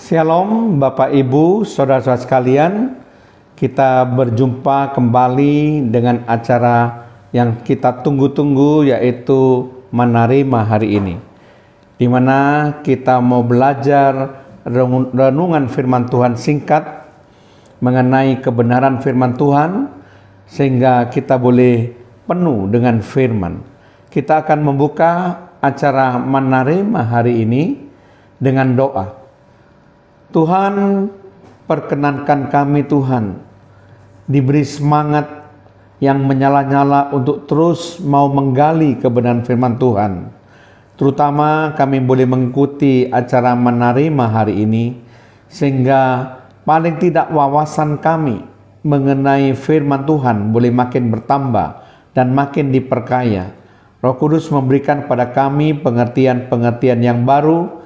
Shalom Bapak Ibu, Saudara-saudara sekalian. Kita berjumpa kembali dengan acara yang kita tunggu-tunggu, yaitu Menerima hari ini, di mana kita mau belajar renungan firman Tuhan singkat mengenai kebenaran firman Tuhan, sehingga kita boleh penuh dengan firman. Kita akan membuka acara Menerima hari ini dengan doa. Tuhan, perkenankan kami Tuhan diberi semangat yang menyala-nyala untuk terus mau menggali kebenaran firman Tuhan. Terutama kami boleh mengikuti acara Menerima hari ini, sehingga paling tidak wawasan kami mengenai firman Tuhan boleh makin bertambah dan makin diperkaya. Roh Kudus memberikan pada kami pengertian-pengertian yang baru,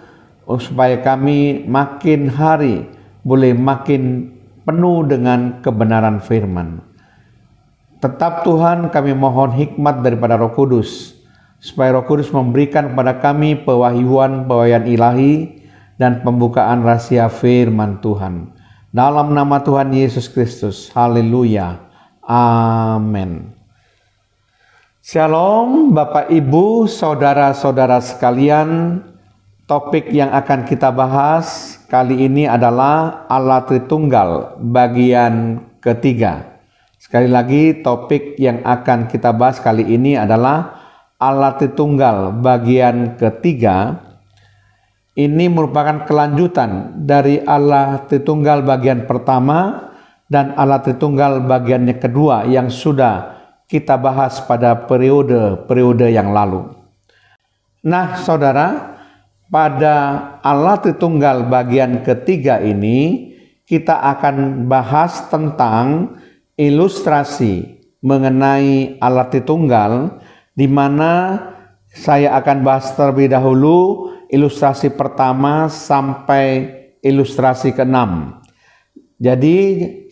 supaya kami makin hari boleh makin penuh dengan kebenaran firman. Tetap Tuhan, kami mohon hikmat daripada Roh Kudus, supaya Roh Kudus memberikan kepada kami pewahyuan ilahi dan pembukaan rahasia firman Tuhan. Dalam nama Tuhan Yesus Kristus, haleluya, amin. Shalom Bapak Ibu, saudara-saudara sekalian. Topik yang akan kita bahas kali ini adalah Allah Tritunggal bagian ketiga. Sekali lagi, topik yang akan kita bahas kali ini adalah Allah Tritunggal bagian ketiga. Ini merupakan kelanjutan dari Allah Tritunggal bagian pertama dan Allah Tritunggal bagian kedua yang sudah kita bahas pada periode yang lalu. Nah, saudara, pada Allah Tritunggal bagian ketiga ini kita akan bahas tentang ilustrasi mengenai Allah Tritunggal, di mana saya akan bahas terlebih dahulu ilustrasi pertama sampai ilustrasi ke-6. Jadi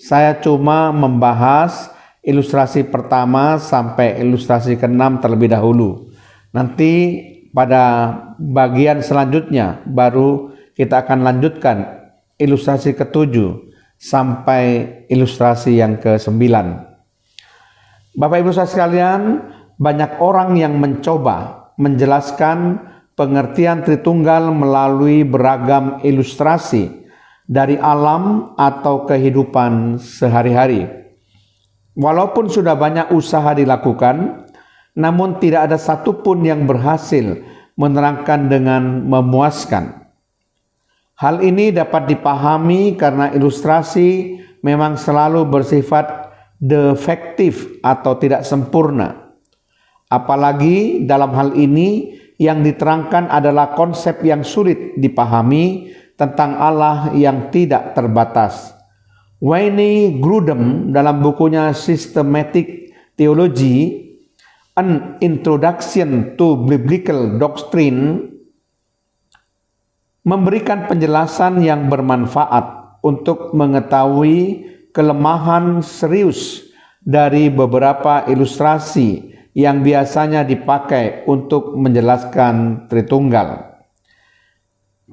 saya cuma membahas ilustrasi pertama sampai ilustrasi ke-6 terlebih dahulu. Nanti pada bagian selanjutnya baru kita akan lanjutkan ilustrasi ke-7 sampai ilustrasi yang ke-9. Bapak Ibu saudara sekalian, banyak orang yang mencoba menjelaskan pengertian Tritunggal melalui beragam ilustrasi dari alam atau kehidupan sehari-hari. Walaupun sudah banyak usaha dilakukan, namun tidak ada satupun yang berhasil menerangkan dengan memuaskan. Hal ini dapat dipahami karena ilustrasi memang selalu bersifat defektif atau tidak sempurna. Apalagi dalam hal ini yang diterangkan adalah konsep yang sulit dipahami tentang Allah yang tidak terbatas. Wayne Grudem dalam bukunya Systematic Theology, An Introduction to Biblical Doctrine, memberikan penjelasan yang bermanfaat untuk mengetahui kelemahan serius dari beberapa ilustrasi yang biasanya dipakai untuk menjelaskan Tritunggal.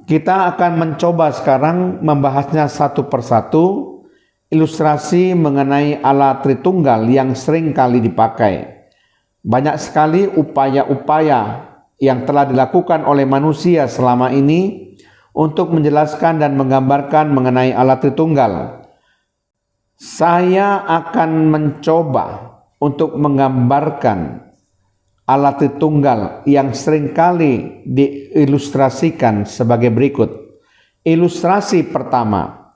Kita akan mencoba sekarang membahasnya satu persatu, ilustrasi mengenai Allah Tritunggal yang sering kali dipakai. Banyak sekali upaya-upaya yang telah dilakukan oleh manusia selama ini untuk menjelaskan dan menggambarkan mengenai Allah Tritunggal. Saya akan mencoba untuk menggambarkan Allah Tritunggal yang seringkali diilustrasikan sebagai berikut. Ilustrasi pertama,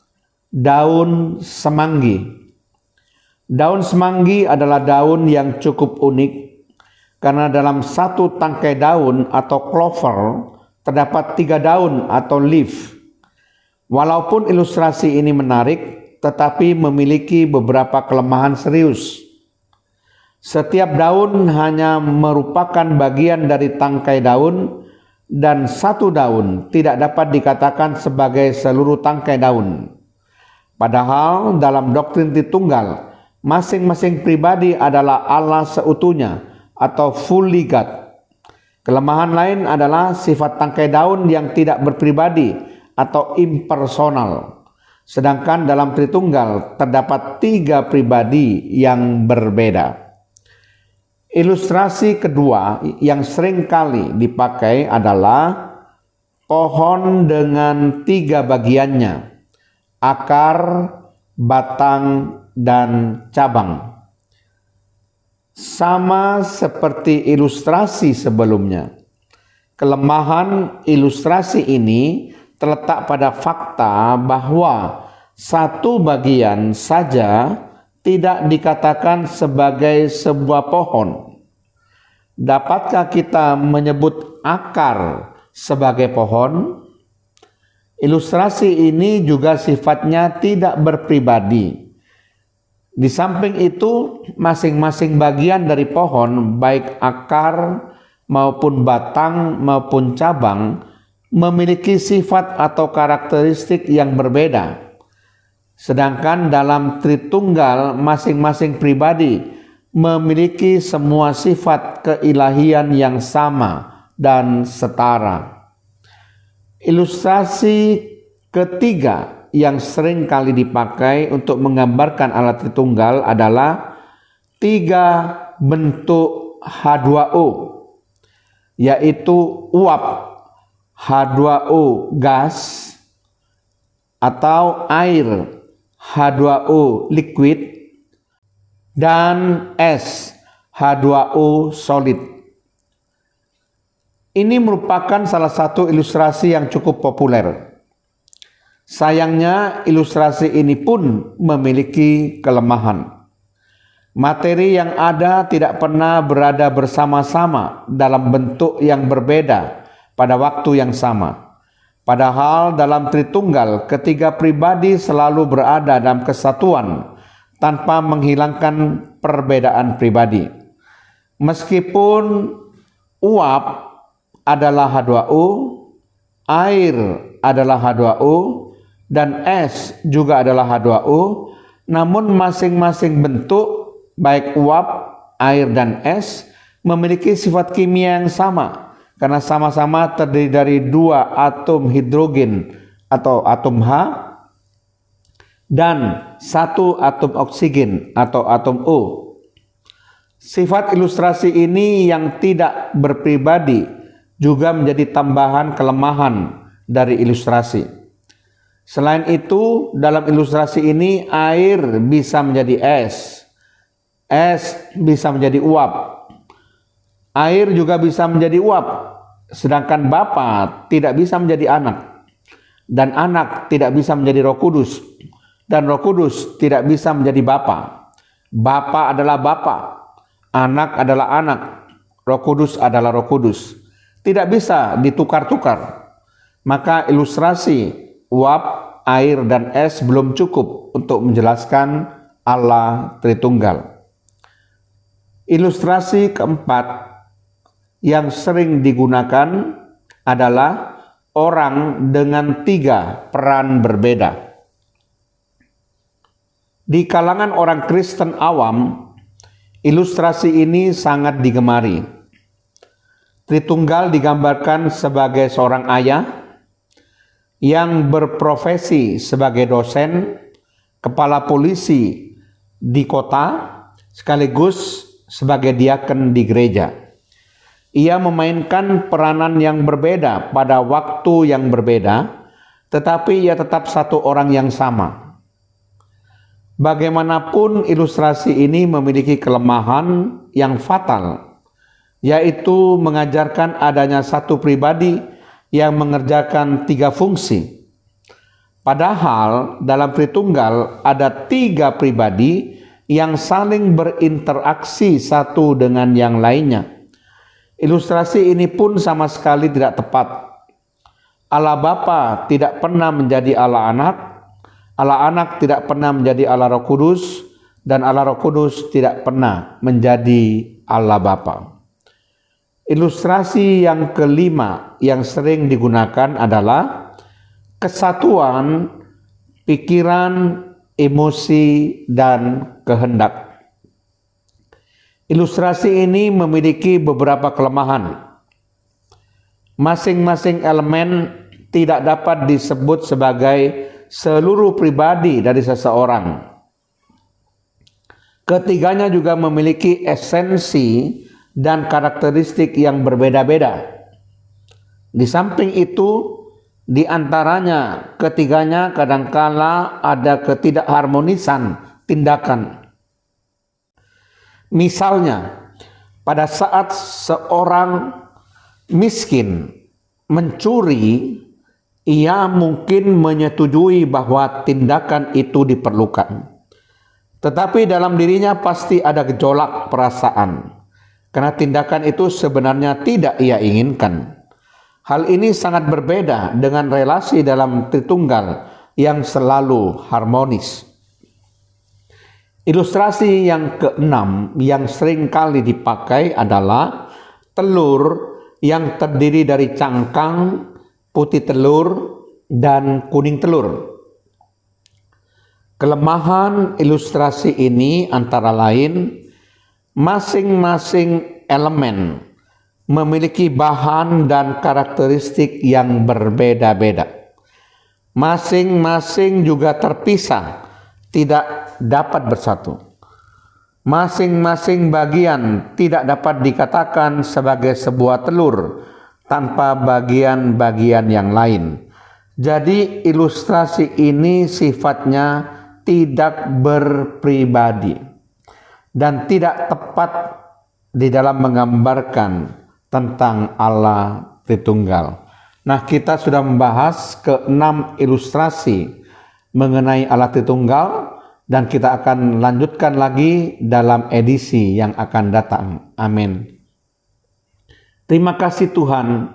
daun semanggi. Daun semanggi adalah daun yang cukup unik, karena dalam satu tangkai daun atau clover terdapat 3 daun atau leaf. Walaupun ilustrasi ini menarik, tetapi memiliki beberapa kelemahan serius. Setiap daun hanya merupakan bagian dari tangkai daun, dan satu daun tidak dapat dikatakan sebagai seluruh tangkai daun. Padahal dalam doktrin Tritunggal, masing-masing pribadi adalah Allah seutuhnya atau fully God. Kelemahan lain adalah sifat tangkai daun yang tidak berpribadi atau impersonal. Sedangkan dalam Tritunggal terdapat 3 pribadi yang berbeda. Ilustrasi kedua yang sering kali dipakai adalah pohon dengan 3 bagiannya, akar, batang, dan cabang. Sama seperti ilustrasi sebelumnya, kelemahan ilustrasi ini terletak pada fakta bahwa satu bagian saja tidak dikatakan sebagai sebuah pohon. Dapatkah kita menyebut akar sebagai pohon? Ilustrasi ini juga sifatnya tidak berpribadi. Di samping itu, masing-masing bagian dari pohon, baik akar maupun batang maupun cabang, memiliki sifat atau karakteristik yang berbeda. Sedangkan dalam Tritunggal, masing-masing pribadi memiliki semua sifat keilahian yang sama dan setara. Ilustrasi ketiga yang sering kali dipakai untuk menggambarkan Allah Tritunggal adalah 3 bentuk H2O, yaitu uap H2O gas atau air H2O liquid dan es H2O solid. Ini merupakan salah satu ilustrasi yang cukup populer. Sayangnya ilustrasi ini pun memiliki kelemahan. Materi yang ada tidak pernah berada bersama-sama dalam bentuk yang berbeda pada waktu yang sama. Padahal dalam Tritunggal, ketiga pribadi selalu berada dalam kesatuan tanpa menghilangkan perbedaan pribadi. Meskipun uap adalah H2O, air adalah H2O, dan es juga adalah H2O, namun masing-masing bentuk, baik uap, air, dan es, memiliki sifat kimia yang sama, karena sama-sama terdiri dari 2 atom hidrogen atau atom H, dan 1 atom oksigen atau atom O. Sifat ilustrasi ini yang tidak berpribadi juga menjadi tambahan kelemahan dari ilustrasi. Selain itu, dalam ilustrasi ini air bisa menjadi es bisa menjadi uap, air juga bisa menjadi uap, sedangkan Bapa tidak bisa menjadi anak, dan anak tidak bisa menjadi Roh Kudus, dan Roh Kudus tidak bisa menjadi Bapa. Bapa adalah Bapa, anak adalah anak, Roh Kudus adalah Roh Kudus. Tidak bisa ditukar-tukar. Maka ilustrasi uap, air, dan es belum cukup untuk menjelaskan Allah Tritunggal. Ilustrasi keempat yang sering digunakan adalah orang dengan 3 peran berbeda. Di kalangan orang Kristen awam, ilustrasi ini sangat digemari. Tritunggal digambarkan sebagai seorang ayah yang berprofesi sebagai dosen, kepala polisi di kota, sekaligus sebagai diaken di gereja. Ia memainkan peranan yang berbeda pada waktu yang berbeda, tetapi ia tetap satu orang yang sama. Bagaimanapun ilustrasi ini memiliki kelemahan yang fatal, yaitu mengajarkan adanya satu pribadi yang mengerjakan 3 fungsi. Padahal dalam Tritunggal ada 3 pribadi yang saling berinteraksi satu dengan yang lainnya. Ilustrasi ini pun sama sekali tidak tepat. Allah Bapa tidak pernah menjadi Allah Anak tidak pernah menjadi Allah Roh Kudus, dan Allah Roh Kudus tidak pernah menjadi Allah Bapa. Ilustrasi yang kelima yang sering digunakan adalah kesatuan pikiran, emosi, dan kehendak. Ilustrasi ini memiliki beberapa kelemahan. Masing-masing elemen tidak dapat disebut sebagai seluruh pribadi dari seseorang. Ketiganya juga memiliki esensi dan karakteristik yang berbeda-beda. Di samping itu, di antaranya ketiganya kadangkala ada ketidakharmonisan tindakan. Misalnya, pada saat seorang miskin mencuri, ia mungkin menyetujui bahwa tindakan itu diperlukan. Tetapi dalam dirinya pasti ada gejolak perasaan, karena tindakan itu sebenarnya tidak ia inginkan. Hal ini sangat berbeda dengan relasi dalam Tritunggal yang selalu harmonis. Ilustrasi yang keenam yang sering kali dipakai adalah telur yang terdiri dari cangkang, putih telur, dan kuning telur. Kelemahan ilustrasi ini antara lain masing-masing elemen memiliki bahan dan karakteristik yang berbeda-beda. Masing-masing juga terpisah, tidak dapat bersatu. Masing-masing bagian tidak dapat dikatakan sebagai sebuah telur tanpa bagian-bagian yang lain. Jadi ilustrasi ini sifatnya tidak berpribadi dan tidak tepat di dalam menggambarkan tentang Allah Tritunggal. Nah, kita sudah membahas ke-6 ilustrasi mengenai Allah Tritunggal dan kita akan lanjutkan lagi dalam edisi yang akan datang. Amin. Terima kasih Tuhan,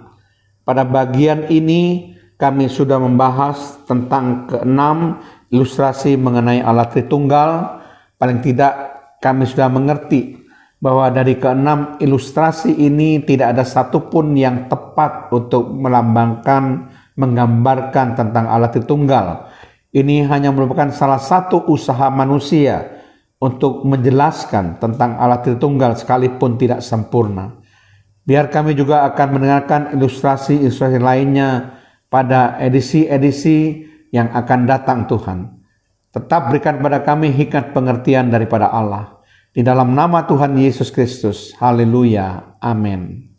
pada bagian ini kami sudah membahas tentang ke-6 ilustrasi mengenai Allah Tritunggal. Paling tidak kami sudah mengerti bahwa dari ke-6 ilustrasi ini tidak ada satupun yang tepat untuk melambangkan, menggambarkan tentang Allah Tritunggal. Ini hanya merupakan salah satu usaha manusia untuk menjelaskan tentang Allah Tritunggal sekalipun tidak sempurna. Biar kami juga akan mendengarkan ilustrasi-ilustrasi lainnya pada edisi-edisi yang akan datang Tuhan. Tetap berikan kepada kami hikmat pengertian daripada Allah. Di dalam nama Tuhan Yesus Kristus. Haleluya. Amin.